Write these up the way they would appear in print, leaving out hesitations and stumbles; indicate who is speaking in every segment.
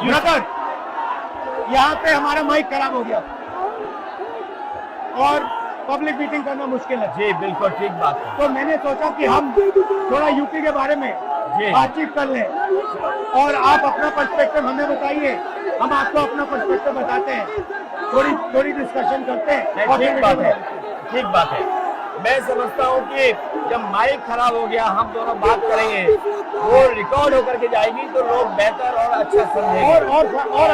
Speaker 1: Brother, यहाँ पे हमारा माइक खराब हो गया और पब्लिक मीटिंग करना मुश्किल है।
Speaker 2: जी बिल्कुल ठीक बात है।
Speaker 1: तो मैंने सोचा कि हम थोड़ा यूपी के बारे में बातचीत कर लें और आप अपना पर्सपेक्टिव हमें बताइए, हम आपको अपना पर्सपेक्टिव बताते हैं, थोड़ी डिस्कशन करते हैं। और
Speaker 2: ठीक बात है। मैं समझता हूँ कि जब माइक खराब हो गया, हम दोनों बात करेंगे, वो रिकॉर्ड होकर के जाएगी तो लोग बेहतर और अच्छा समझेंगे
Speaker 1: और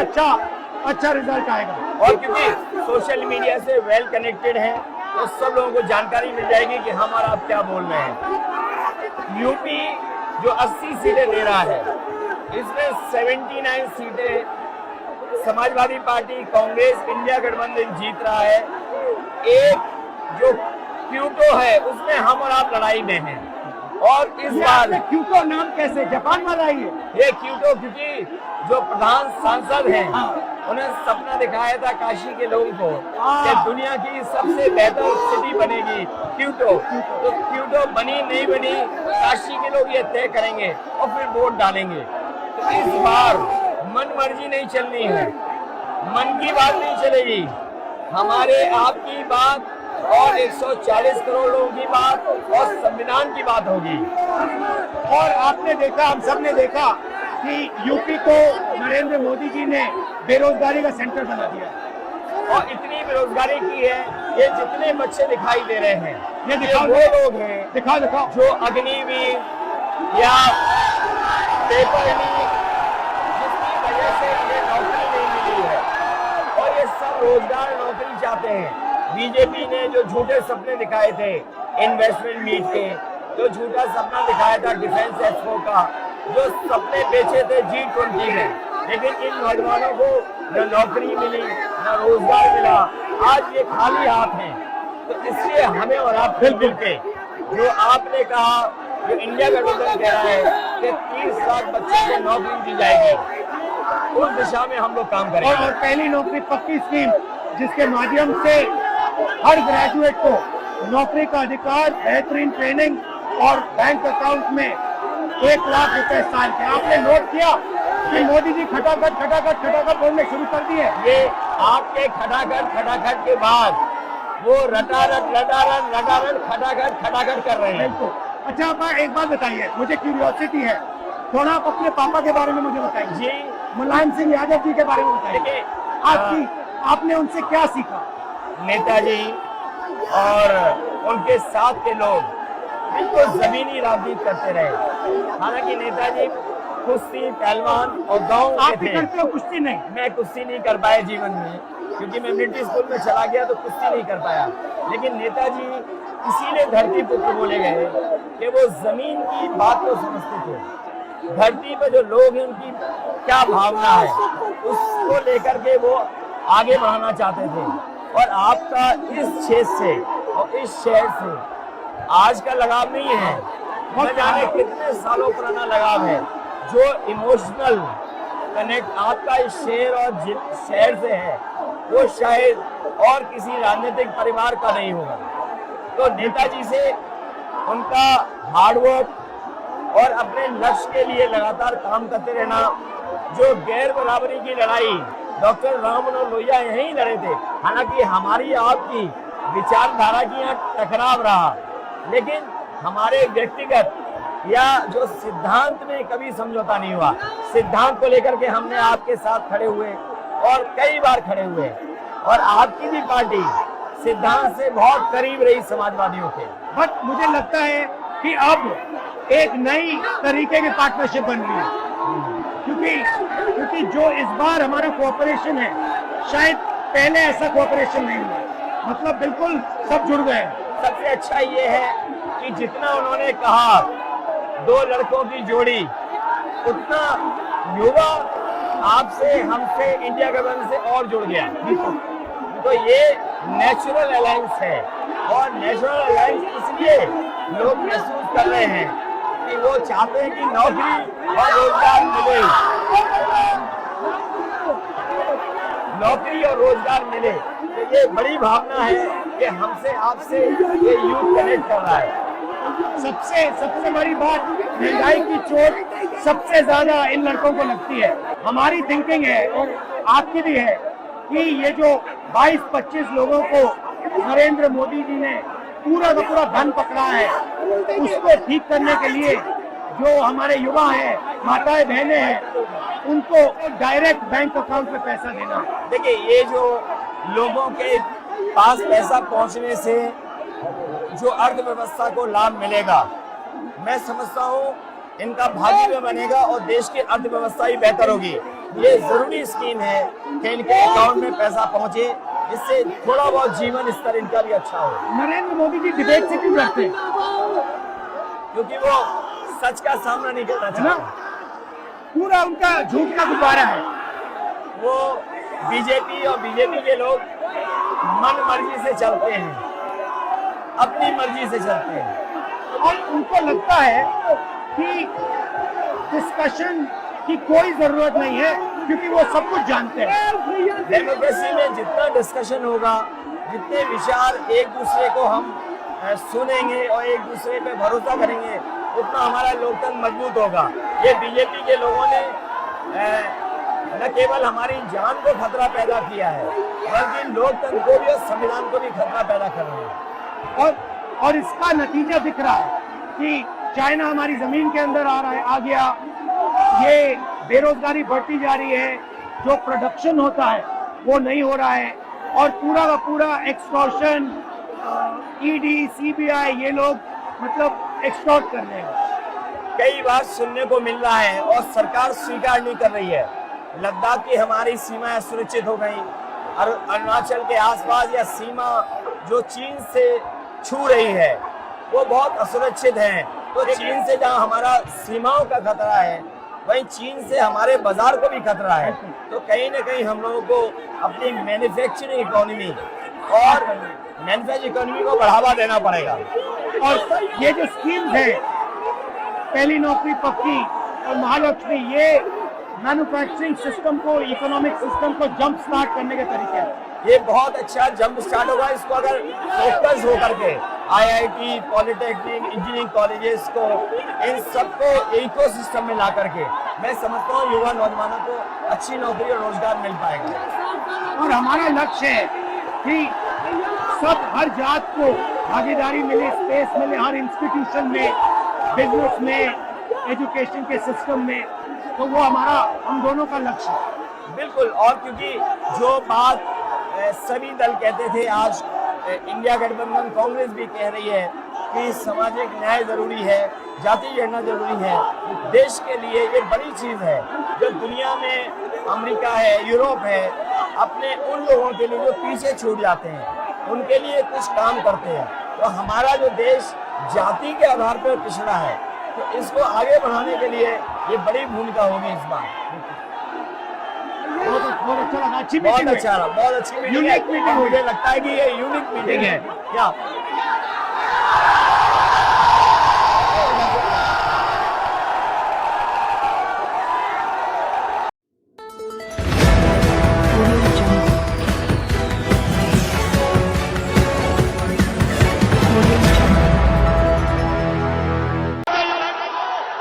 Speaker 1: अच्छा रिजल्ट आएगा।
Speaker 2: और क्योंकि सोशल मीडिया से वेल कनेक्टेड है तो सब लोगों को जानकारी मिल जाएगी कि हम और आप क्या बोल रहे हैं। यूपी जो 80 सीटें दे रहा है, इसमें 79 सीटें समाजवादी पार्टी, कांग्रेस, इंडिया गठबंधन जीत रहा है। एक जो क्यूटो है उसमें हम और आप लड़ाई में हैं। और इस बार
Speaker 1: क्यूटो नाम कैसे जापान वाला ही है?
Speaker 2: ये क्यूटो क्योंकि जो प्रधान सांसद हैं उन्हें सपना दिखाया था काशी के लोगों को कि दुनिया की सबसे बेहतर सिटी बनेगी क्यूटो। तो क्यूटो बनी नहीं बनी, काशी के लोग ये तय करेंगे और फिर वोट डालेंगे। तो इस बार मन मर्जी नहीं चलनी है, मन की बात नहीं चलेगी, हमारे आपकी बात और 140 करोड़ लोगों की बात और संविधान की बात होगी।
Speaker 1: और आपने देखा, हम सब ने देखा कि यूपी को नरेंद्र मोदी जी ने बेरोजगारी का सेंटर बना दिया
Speaker 2: और इतनी बेरोजगारी की है। ये जितने बच्चे दिखाई दे रहे हैं,
Speaker 1: ये
Speaker 2: वो लोग हैं
Speaker 1: दिखाओ
Speaker 2: जो अग्निवीर या पेपरनी, जिसकी वजह से इन्हें नौकरी नहीं मिली है और ये सब रोजगार नौकरी चाहते हैं। बीजेपी ने जो झूठे सपने दिखाए थे इन्वेस्टमेंट मीट के, जो झूठा सपना दिखाया था डिफेंस एक्सपो का, जो सपने बेचे थे G20 में, लेकिन इन नौजवानों को न नौकरी मिली न रोजगार मिला। आज ये खाली हाथ हैं। तो इसलिए हमें और आप मिलजुल के, जो आपने कहा, जो इंडिया गठबंधन कह रहा है कि 30 लाख बच्चों को नौकरी दी जाएगी, उस दिशा में हम लोग काम करेंगे।
Speaker 1: और पहली नौकरी पक्की स्कीम, जिसके माध्यम से हर ग्रेजुएट को नौकरी का अधिकार, बेहतरीन ट्रेनिंग और बैंक अकाउंट में 1 लाख रुपए साल के। आपने नोट किया कि मोदी जी खटाखट बोलने शुरू कर दिए।
Speaker 2: ये आपके खटाखट के बाद वो रटारट खटाखट कर रहे हैं।
Speaker 1: अच्छा, आप एक बात बताइए, मुझे क्यूरियोसिटी है, थोड़ा आप अपने पापा के बारे में मुझे बताइए
Speaker 2: जी।
Speaker 1: मुलायम सिंह यादव जी के बारे में बताइए। आपने उनसे क्या सीखा?
Speaker 2: नेताजी और उनके साथ के लोग बिल्कुल जमीनी राजनीति करते रहे। हालांकि नेताजी कुश्ती, पहलवान और गांव के थे।
Speaker 1: करते हो कुश्ती? नहीं,
Speaker 2: मैं कुश्ती नहीं कर पाया जीवन में, क्योंकि मैं मिलिट्री स्कूल में चला गया तो कुश्ती नहीं कर पाया। लेकिन नेताजी इसीलिए धरती पुत्र बोले गए कि वो जमीन की बात को समझते थे। धरती पर जो लोग हैं उनकी क्या भावना है, उसको लेकर के वो आगे बढ़ाना चाहते थे। और आपका इस क्षेत्र से और इस शहर से आज का लगाव नहीं है, न जाने कितने सालों पुराना लगाव है। जो इमोशनल कनेक्ट आपका इस शहर और शहर से है, वो शायद और किसी राजनीतिक परिवार का नहीं होगा। तो नेताजी से उनका हार्डवर्क और अपने लक्ष्य के लिए लगातार काम करते रहना, जो गैर बराबरी की लड़ाई डॉक्टर राम मनोहर लोहिया यहीं लड़े थे। हालांकि हमारी आपकी विचारधारा की यहाँ टकराव रहा, लेकिन हमारे व्यक्तिगत या जो सिद्धांत में कभी समझौता नहीं हुआ। सिद्धांत को लेकर के हमने आपके साथ खड़े हुए और कई बार खड़े हुए, और आपकी भी पार्टी सिद्धांत से बहुत करीब रही समाजवादियों के।
Speaker 1: बट मुझे लगता है कि अब एक नई तरीके की पार्टनरशिप बन रही है, क्योंकि जो इस बार हमारा कोऑपरेशन है, शायद पहले ऐसा कोऑपरेशन नहीं हुआ। मतलब बिल्कुल सब जुड़ गए।
Speaker 2: सबसे अच्छा ये है कि जितना उन्होंने कहा 2 लड़कों की जोड़ी, उतना युवा आपसे, हमसे, इंडिया गठबंधन से और जुड़ गया। तो ये नेचुरल अलायंस है, और नेचुरल अलायंस इसलिए लोग महसूस कर रहे हैं कि वो चाहते हैं कि नौकरी और रोजगार मिले, नौकरी और रोजगार मिले। तो ये बड़ी भावना है कि हमसे आपसे ये यूथ कनेक्ट कर रहा है।
Speaker 1: सबसे सबसे बड़ी बात, महंगाई की चोट सबसे ज्यादा इन लड़कों को लगती है। हमारी थिंकिंग है और आपकी भी है कि ये जो 22-25 लोगों को नरेंद्र मोदी जी ने पूरा का पूरा धन पकड़ा है, उसको ठीक करने के लिए जो हमारे युवा हैं, माताएं बहनें हैं, उनको डायरेक्ट बैंक अकाउंट में पैसा देना।
Speaker 2: देखिए, ये जो लोगों के पास पैसा पहुंचने से जो अर्थव्यवस्था को लाभ मिलेगा, मैं समझता हूँ इनका भाग्य भी बनेगा और देश की अर्थव्यवस्था ही बेहतर होगी। ये जरूरी स्कीम है कि इनके अकाउंट में पैसा पहुंचे, जिससे थोड़ा बहुत जीवन स्तर इनका भी अच्छा हो।
Speaker 1: नरेंद्र मोदी जी डिबेट से क्यों डरते हैं?
Speaker 2: क्योंकि वो सच का सामना नहीं करना चाहते।
Speaker 1: पूरा उनका झूठ का गुब्बारा है।
Speaker 2: वो बीजेपी और बीजेपी के लोग मन मर्जी से चलते हैं, अपनी मर्जी से चलते हैं,
Speaker 1: और उनको लगता है कि डिस्कशन की कोई जरूरत नहीं है, क्योंकि वो सब कुछ जानते हैं।
Speaker 2: डेमोक्रेसी में जितना डिस्कशन होगा, जितने विचार एक दूसरे को हम सुनेंगे और एक दूसरे पे भरोसा करेंगे, उतना हमारा लोकतंत्र मजबूत होगा। ये बीजेपी के लोगों ने न केवल हमारी जान को खतरा पैदा किया है, बल्कि लोकतंत्र को भी और संविधान को भी खतरा पैदा कर रहे हैं।
Speaker 1: और इसका नतीजा दिख रहा है कि चाइना हमारी जमीन के अंदर आ रहा है, आ गया। ये बेरोजगारी बढ़ती जा रही है, जो प्रोडक्शन होता है वो नहीं हो रहा है, और पूरा का पूरा एक्सटॉर्शन, ईडी, सीबीआई, ये लोग मतलब एक्सटॉर्ट कर रहे हैं।
Speaker 2: कई बार सुनने को मिल रहा है और सरकार स्वीकार नहीं कर रही है, लद्दाख की हमारी सीमाएं सुरक्षित हो गई, और अरुणाचल के आसपास या सीमा जो चीन से छू रही है वो बहुत असुरक्षित है। तो चीन से जहां हमारा सीमाओं का खतरा है, वहीं चीन से हमारे बाजार को भी खतरा है। तो कहीं ना कहीं हम लोगों को अपनी मैन्युफैक्चरिंग इकोनॉमी और मैन्युफैक्चरिंग इकोनॉमी को बढ़ावा देना पड़ेगा।
Speaker 1: और ये जो स्कीम्स है, पहली नौकरी पक्की और महालक्ष्मी, ये मैन्युफैक्चरिंग सिस्टम को, इकोनॉमिक सिस्टम को जंप स्टार्ट करने के तरीके हैं।
Speaker 2: ये बहुत अच्छा जंप स्टार्ट होगा। इसको अगर फोकस होकर के आईआईटी, पॉलिटेक्निक, इंजीनियरिंग कॉलेजेस को, इन सबको इकोसिस्टम में ला करके, मैं समझता हूँ युवा नौजवानों को अच्छी नौकरी और रोजगार मिल पाएगा।
Speaker 1: और हमारा लक्ष्य है कि सब, हर जात को भागीदारी मिले, स्पेस मिले, हर इंस्टीट्यूशन में, बिजनेस में, एजुकेशन के सिस्टम में। तो वो हमारा, हम दोनों का लक्ष्य है।
Speaker 2: बिल्कुल। और क्योंकि जो बात सभी दल कहते थे, आज इंडिया गठबंधन कांग्रेस भी कह रही है कि सामाजिक न्याय जरूरी है, जाति जनगणना जरूरी है। देश के लिए ये बड़ी चीज है। जो दुनिया में अमेरिका है, यूरोप है, अपने उन लोगों के लिए जो पीछे छूट जाते हैं, उनके लिए कुछ काम करते हैं। तो हमारा जो देश जाति के आधार पर पिछड़ा है, तो इसको आगे बढ़ाने के लिए ये बड़ी भूमिका होगी इस बार।
Speaker 1: बहुत अच्छा लगा, अच्छी
Speaker 2: बहुत
Speaker 1: मीटिंग
Speaker 2: अच्छा रहा, बहुत अच्छी मीटिंग है।
Speaker 1: यूनिक मीटिंग,
Speaker 2: मुझे लगता है कि ये यूनिक मीटिंग है। क्या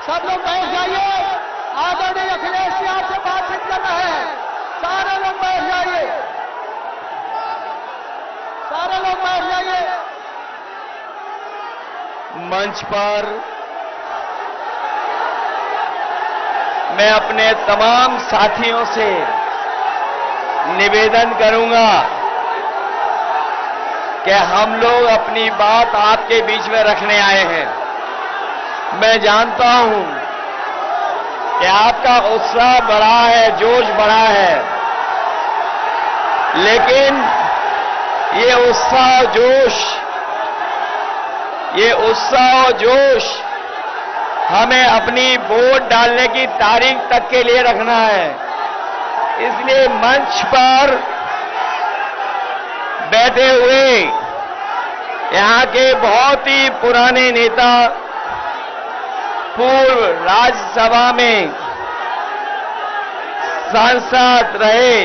Speaker 3: सब लोग बैठ जाइए। आदरणीय अखिलेश जी आपसे बातचीत करना है। सारे लोग बैठ जाइए, सारे लोग बैठ जाइए। मंच पर मैं अपने तमाम साथियों से निवेदन करूंगा कि हम लोग अपनी बात आपके बीच में रखने आए हैं। मैं जानता हूं कि आपका उत्साह बढ़ा है, जोश बढ़ा है, लेकिन ये उत्साह और जोश हमें अपनी वोट डालने की तारीख तक के लिए रखना है। इसलिए मंच पर बैठे हुए यहां के बहुत ही पुराने नेता, पूर्व राज्यसभा में सांसद रहे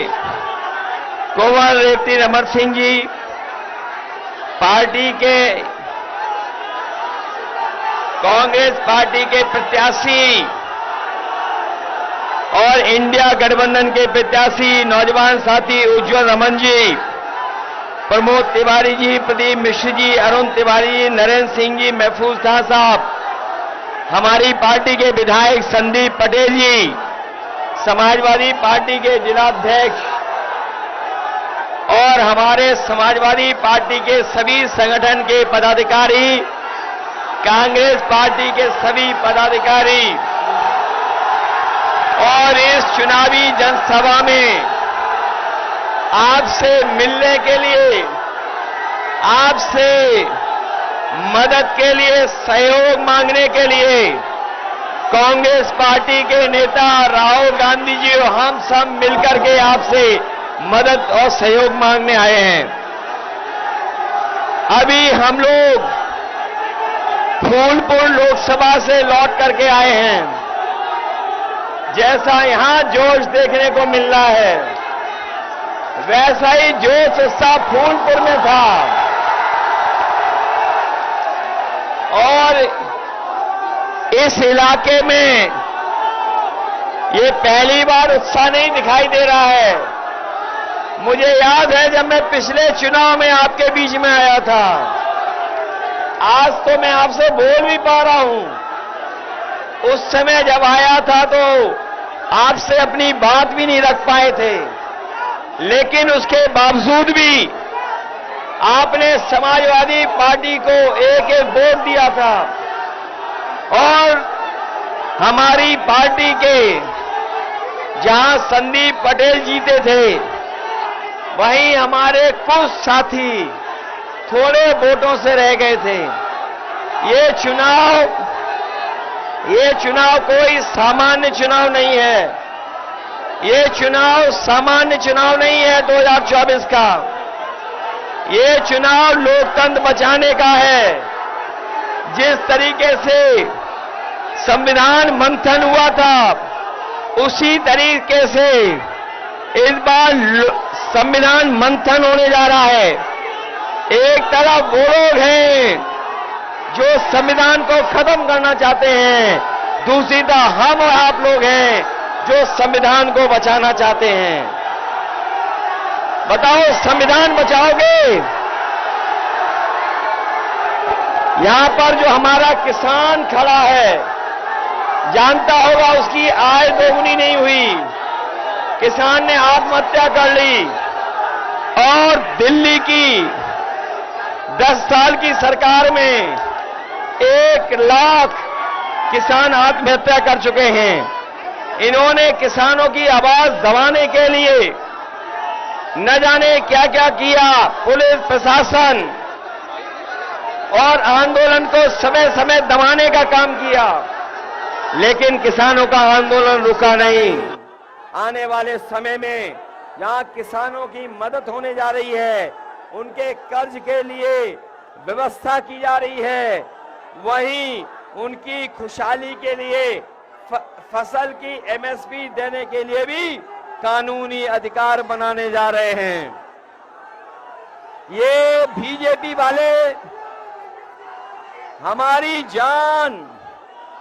Speaker 3: कुंवर रेवती रमन सिंह जी, पार्टी के कांग्रेस पार्टी के प्रत्याशी और इंडिया गठबंधन के प्रत्याशी नौजवान साथी उज्जवल रमन जी, प्रमोद तिवारी जी, प्रदीप मिश्र जी, अरुण तिवारी जी, नरेंद्र सिंह जी, महफूज खान साहब, हमारी पार्टी के विधायक संदीप पटेल जी, समाजवादी पार्टी के जिलाध्यक्ष और हमारे समाजवादी पार्टी के सभी संगठन के पदाधिकारी, कांग्रेस पार्टी के सभी पदाधिकारी और इस चुनावी जनसभा में आपसे मिलने के लिए, आपसे मदद के लिए, सहयोग मांगने के लिए कांग्रेस पार्टी के नेता राहुल गांधी जी और हम सब मिलकर के आपसे मदद और सहयोग मांगने आए हैं। अभी हम लोग फूलपुर लोकसभा से लौट करके आए हैं। जैसा यहां जोश देखने को मिल रहा है, वैसा ही जोश उत्साह फूलपुर में था और इस इलाके में ये पहली बार उत्साह नहीं दिखाई दे रहा है। मुझे याद है जब मैं पिछले चुनाव में आपके बीच में आया था, आज तो मैं आपसे बोल भी पा रहा हूं। उस समय जब आया था तो आपसे अपनी बात भी नहीं रख पाए थे, लेकिन उसके बावजूद भी आपने समाजवादी पार्टी को एक एक वोट दिया था और हमारी पार्टी के जहां संदीप पटेल जीते थे, वहीं हमारे कुछ साथी थोड़े वोटों से रह गए थे। ये चुनाव कोई सामान्य चुनाव नहीं है। ये चुनाव सामान्य चुनाव नहीं है 2024 का। ये चुनाव लोकतंत्र बचाने का है। जिस तरीके से संविधान मंथन हुआ था, उसी तरीके से इस बार संविधान मंथन होने जा रहा है। एक तरफ वो लोग हैं जो संविधान को खत्म करना चाहते हैं, दूसरी तरफ हम और आप लोग हैं जो संविधान को बचाना चाहते हैं। बताओ, संविधान बचाओगे? यहां पर जो हमारा किसान खड़ा है, जानता होगा उसकी आय दोगुनी नहीं हुई। किसान ने आत्महत्या कर ली और दिल्ली की 10 साल की सरकार में 1 लाख किसान आत्महत्या कर चुके हैं। इन्होंने किसानों की आवाज दबाने के लिए न जाने क्या क्या किया। पुलिस प्रशासन और आंदोलन को समय समय दबाने का काम किया, लेकिन किसानों का आंदोलन रुका नहीं। आने वाले समय में जहां किसानों की मदद होने जा रही है, उनके कर्ज के लिए व्यवस्था की जा रही है, वहीं उनकी खुशहाली के लिए फसल की एमएसपी देने के लिए भी कानूनी अधिकार बनाने जा रहे हैं। ये बीजेपी वाले हमारी जान,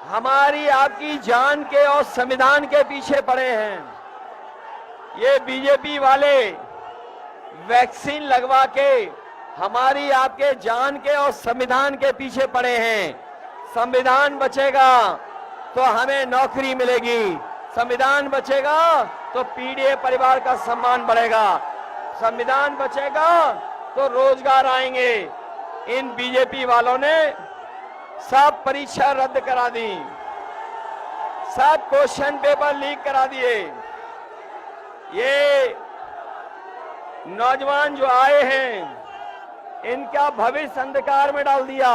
Speaker 3: हमारी आपकी जान के और संविधान के पीछे पड़े हैं। ये बीजेपी वाले वैक्सीन लगवा के हमारी आपके जान के और संविधान के पीछे पड़े हैं। संविधान बचेगा तो हमें नौकरी मिलेगी, संविधान बचेगा तो पीड़ित परिवार का सम्मान बढ़ेगा, संविधान बचेगा तो रोजगार आएंगे। इन बीजेपी वालों ने सब परीक्षा रद्द करा दी, सब क्वेश्चन पेपर लीक करा दिए। ये नौजवान जो आए हैं, इनका भविष्य अंधकार में डाल दिया।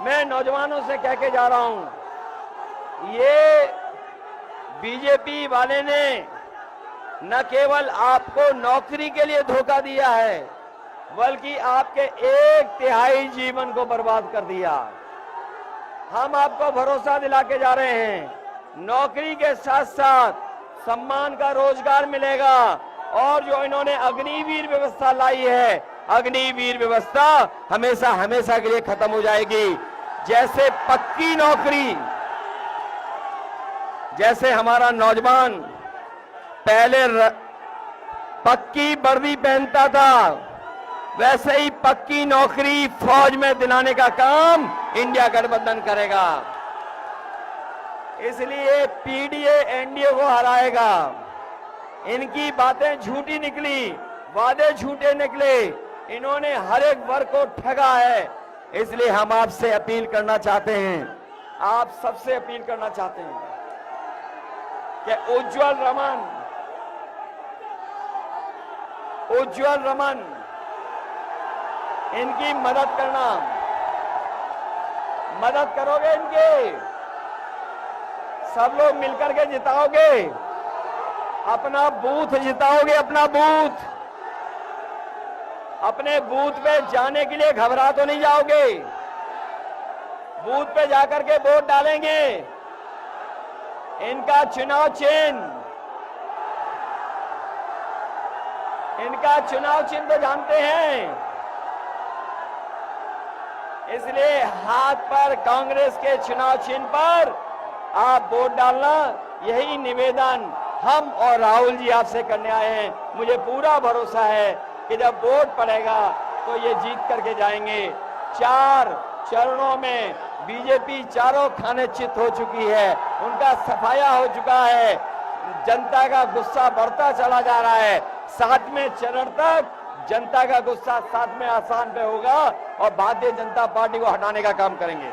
Speaker 3: मैं नौजवानों से कह के जा रहा हूं, ये बीजेपी वाले ने न केवल आपको नौकरी के लिए धोखा दिया है, बल्कि आपके 1/3 जीवन को बर्बाद कर दिया। हम आपको भरोसा दिला के जा रहे हैं, नौकरी के साथ साथ सम्मान का रोजगार मिलेगा। और जो इन्होंने अग्निवीर व्यवस्था लाई है, अग्निवीर व्यवस्था हमेशा हमेशा के लिए खत्म हो जाएगी। जैसे पक्की नौकरी, जैसे हमारा नौजवान पहले पक्की वर्दी पहनता था, वैसे ही पक्की नौकरी फौज में दिलाने का काम इंडिया गठबंधन करेगा। इसलिए पीडीए एनडीए को हराएगा। इनकी बातें झूठी निकली, वादे झूठे निकले, इन्होंने हर एक वर्ग को ठगा है। इसलिए हम आपसे अपील करना चाहते हैं, आप सबसे अपील करना चाहते हैं कि उज्जवल रमन इनकी मदद करना, मदद करोगे इनके? सब लोग मिलकर के जिताओगे, अपना बूथ जिताओगे, अपने बूथ पे जाने के लिए घबरा तो नहीं जाओगे, बूथ पे जाकर के वोट डालेंगे। इनका चुनाव चिन्ह तो जानते हैं, इसलिए हाथ पर कांग्रेस के चुनाव चिन्ह पर आप वोट डालना, यही निवेदन हम और राहुल जी आपसे करने आए हैं। मुझे पूरा भरोसा है कि जब वोट पड़ेगा तो ये जीत करके जाएंगे। 4 चरणों में बीजेपी चारों खाने चित हो चुकी है, उनका सफाया हो चुका है, जनता का गुस्सा बढ़ता चला जा रहा है। 7वें चरण तक जनता का गुस्सा 7वें आसान पे होगा और भारतीय जनता पार्टी को हटाने का काम करेंगे।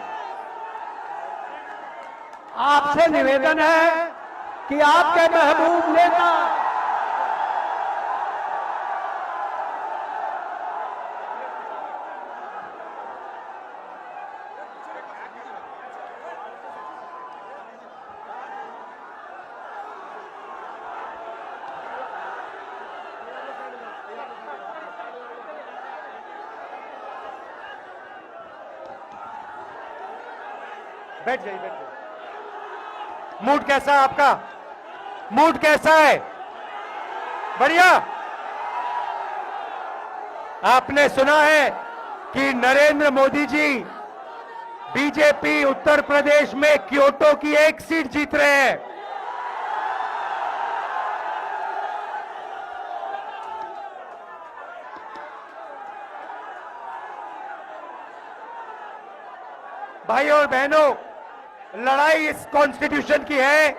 Speaker 1: आपसे निवेदन है कि आपके महबूब नेता बैठ जाइए। मूड कैसा है आपका? मूड कैसा है? बढ़िया। आपने सुना है कि नरेंद्र मोदी जी बीजेपी उत्तर प्रदेश में क्योटो की 1 सीट जीत रहे हैं। भाइयों और बहनों, लड़ाई इस कॉन्स्टिट्यूशन की है,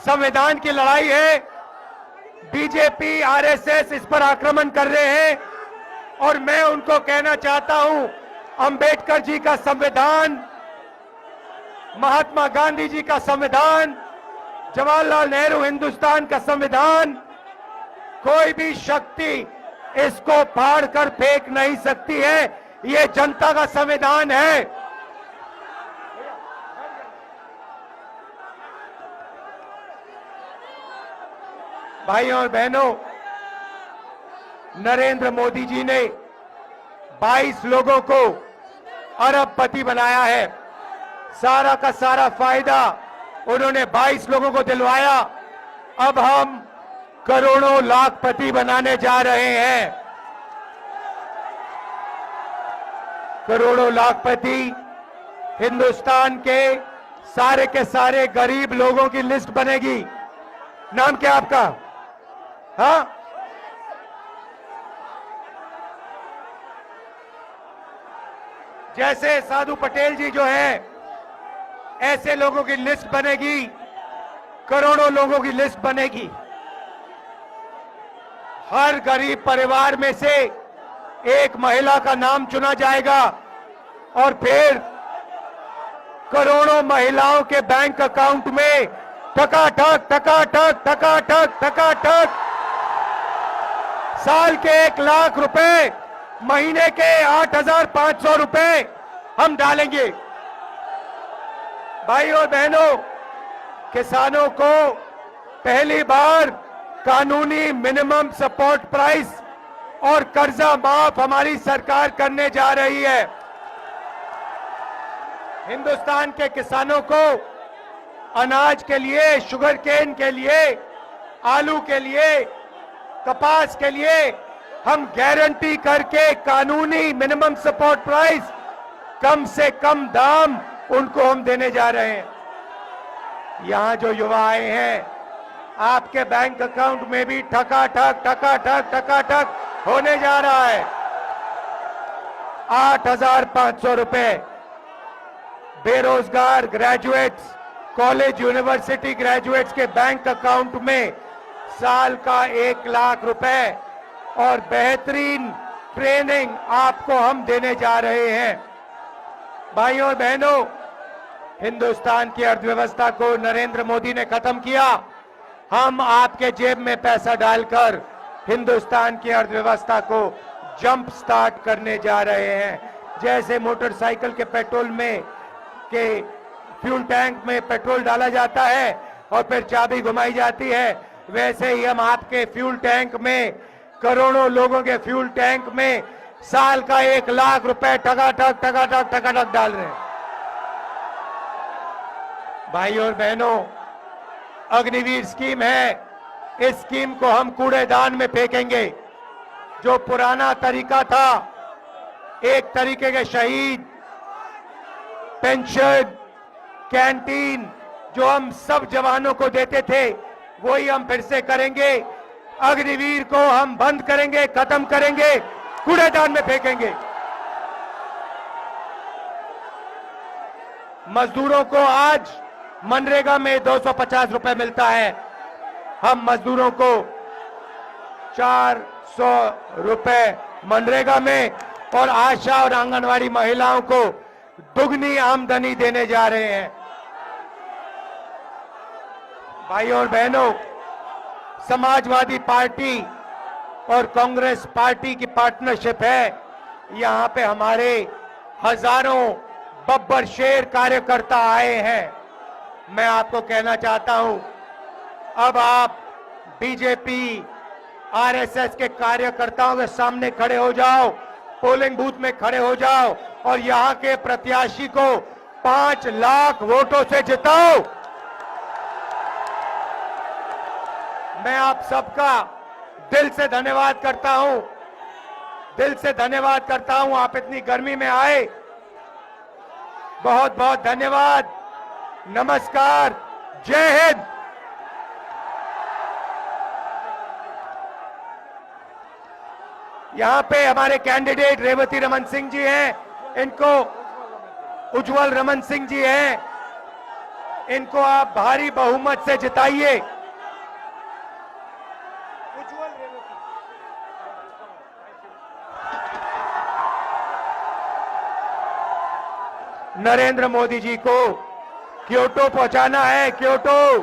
Speaker 1: संविधान की लड़ाई है। बीजेपी आरएसएस इस पर आक्रमण कर रहे हैं और मैं उनको कहना चाहता हूं, अंबेडकर जी का संविधान, महात्मा गांधी जी का संविधान, जवाहरलाल नेहरू हिंदुस्तान का संविधान, कोई भी शक्ति इसको फाड़ कर फेंक नहीं सकती है। ये जनता का संविधान है। भाइयों और बहनों, नरेंद्र मोदी जी ने 22 लोगों को अरबपति बनाया है। सारा का सारा फायदा उन्होंने 22 लोगों को दिलवाया। अब हम करोड़ों लाखपति बनाने जा रहे हैं। करोड़ों लाखपति हिंदुस्तान के सारे गरीब लोगों की लिस्ट बनेगी। नाम क्या आपका? हाँ, जैसे साधु पटेल जी जो है, ऐसे लोगों की लिस्ट बनेगी, करोड़ों लोगों की लिस्ट बनेगी। हर गरीब परिवार में से एक महिला का नाम चुना जाएगा और फिर करोड़ों महिलाओं के बैंक अकाउंट में टकाटक टकाटक टकाटक टकाटक साल के 1 लाख रुपए, महीने के 8,500 रुपए हम डालेंगे। भाई और बहनों, किसानों को पहली बार कानूनी मिनिमम सपोर्ट प्राइस और कर्जा माफ हमारी सरकार करने जा रही है। हिंदुस्तान के किसानों को अनाज के लिए, शुगर केन के लिए, आलू के लिए, कपास के लिए हम गारंटी करके कानूनी मिनिमम सपोर्ट प्राइस कम से कम दाम उनको हम देने जा रहे हैं। यहां जो युवा आए हैं, आपके बैंक अकाउंट में भी ठकाठक होने जा रहा है। 8,500 रुपए बेरोजगार ग्रेजुएट्स, कॉलेज यूनिवर्सिटी ग्रेजुएट्स के बैंक अकाउंट में साल का 1 लाख रुपए और बेहतरीन ट्रेनिंग आपको हम देने जा रहे हैं। भाइयों और बहनों, हिंदुस्तान की अर्थव्यवस्था को नरेंद्र मोदी ने खत्म किया। हम आपके जेब में पैसा डालकर हिंदुस्तान की अर्थव्यवस्था को जंप स्टार्ट करने जा रहे हैं। जैसे मोटरसाइकिल के पेट्रोल में के फ्यूल टैंक में पेट्रोल डाला जाता है और फिर चाबी घुमाई जाती है, वैसे ही हम आपके फ्यूल टैंक में, करोड़ों लोगों के फ्यूल टैंक में साल का 1 लाख रुपए ठकाठक डाल रहे हैं। भाइयों और बहनों, अग्निवीर स्कीम है, इस स्कीम को हम कूड़ेदान में फेंकेंगे। जो पुराना तरीका था, एक तरीके के शहीद, पेंशन, कैंटीन जो हम सब जवानों को देते थे, वही हम फिर से करेंगे। अग्निवीर को हम बंद करेंगे, खत्म करेंगे, कूड़ेदान में फेंकेंगे। मजदूरों को आज मनरेगा में 250 रुपए मिलता है। हम मजदूरों को 400 रुपए मनरेगा में और आशा और आंगनवाड़ी महिलाओं को दुगनी आमदनी देने जा रहे हैं। भाइयों और बहनों, समाजवादी पार्टी और कांग्रेस पार्टी की पार्टनरशिप है। यहां पे हमारे हजारों बब्बर शेर कार्यकर्ता आए हैं। मैं आपको कहना चाहता हूं, अब आप बीजेपी, आरएसएस के कार्यकर्ताओं के सामने खड़े हो जाओ, पोलिंग बूथ में खड़े हो जाओ और यहां के प्रत्याशी को 5 लाख वोटों से जिताओ। मैं आप सबका दिल से धन्यवाद करता हूं, दिल से धन्यवाद करता हूं। आप इतनी गर्मी में आए, बहुत बहुत धन्यवाद। नमस्कार, जय हिंद। यहां पे हमारे कैंडिडेट रेवती रमन सिंह जी हैं, इनको उज्जवल रमन सिंह जी हैं, इनको आप भारी बहुमत से जिताइए। नरेंद्र मोदी जी को क्योटो पहुंचाना है, क्योटो।